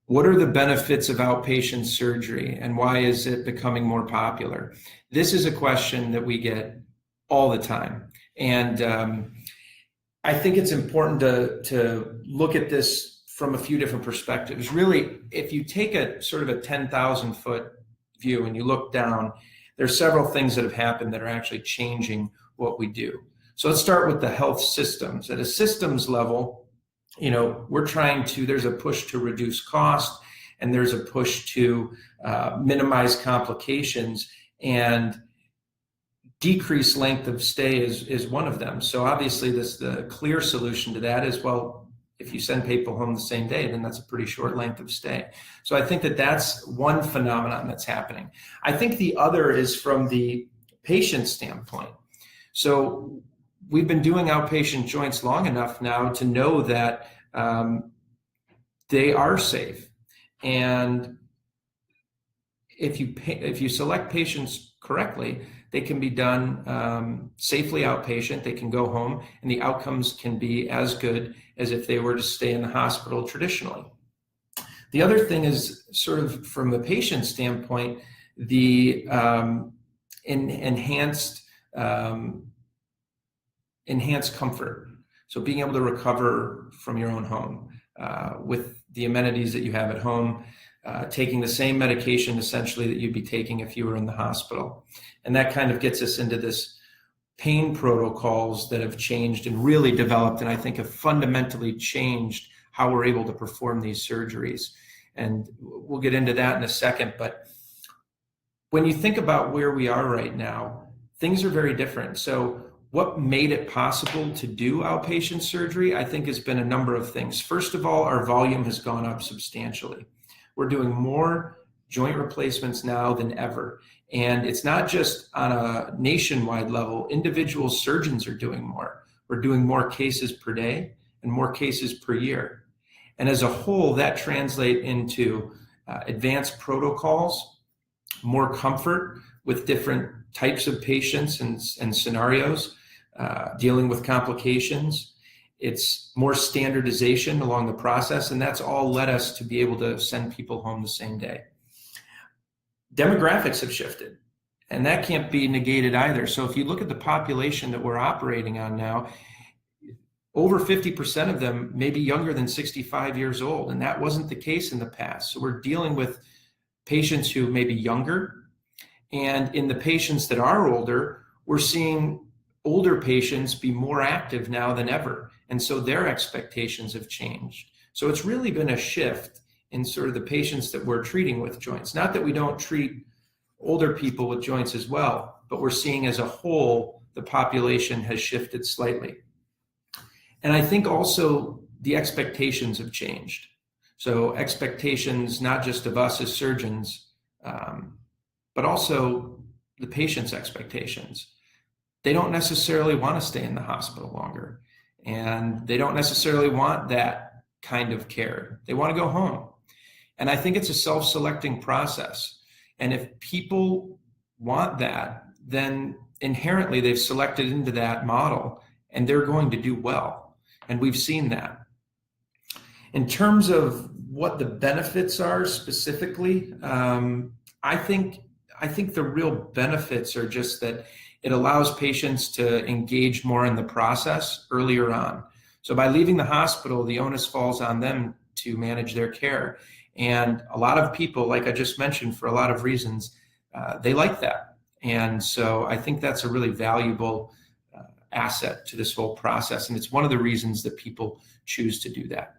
What are the benefits of outpatient surgery and why is it becoming more popular? This is a question that we get all the time. And I think it's important to look at this from a few different perspectives. Really, if you take a sort of a 10,000 foot view and you look down, there's several things that have happened that are actually changing what we do. So let's start with the health systems. At a systems level, there's a push to reduce cost and there's a push to minimize complications, and decrease length of stay is one of them. So obviously the clear solution to that is, well, if you send people home the same day, then that's a pretty short length of stay. So I think that that's one phenomenon that's happening. I think the other is from the patient standpoint. So we've been doing outpatient joints long enough now to know that they are safe. And if you select patients correctly, they can be done safely outpatient. They can go home, and the outcomes can be as good as if they were to stay in the hospital traditionally. The other thing is sort of from the patient standpoint, the enhanced comfort. So being able to recover from your own home with the amenities that you have at home, taking the same medication essentially that you'd be taking if you were in the hospital. And that kind of gets us into this pain protocols that have changed and really developed, and I think have fundamentally changed how we're able to perform these surgeries. And we'll get into that in a second. But when you think about where we are right now, things are very different. So what made it possible to do outpatient surgery, I think, has been a number of things. First of all, our volume has gone up substantially. We're doing more joint replacements now than ever. And it's not just on a nationwide level. Individual surgeons are doing more. We're doing more cases per day and more cases per year. And as a whole, that translates into advanced protocols, more comfort with different types of patients and scenarios, dealing with complications. It's more standardization along the process, and that's all led us to be able to send people home the same day. Demographics have shifted, and that can't be negated either. So if you look at the population that we're operating on now, over 50% of them may be younger than 65 years old, and that wasn't the case in the past. So we're dealing with patients who may be younger, and in the patients that are older, we're seeing older patients be more active now than ever. And so their expectations have changed. So it's really been a shift in sort of the patients that we're treating with joints. Not that we don't treat older people with joints as well, but we're seeing as a whole, the population has shifted slightly. And I think also the expectations have changed. So expectations, not just of us as surgeons, but also the patient's expectations. They don't necessarily want to stay in the hospital longer, and they don't necessarily want that kind of care. They want to go home. And I think it's a self-selecting process. And if people want that, then inherently they've selected into that model and they're going to do well. And we've seen that. In terms of what the benefits are specifically, I think the real benefits are just that it allows patients to engage more in the process earlier on. So by leaving the hospital, the onus falls on them to manage their care. And a lot of people, like I just mentioned, for a lot of reasons, they like that. And so I think that's a really valuable asset to this whole process. And it's one of the reasons that people choose to do that.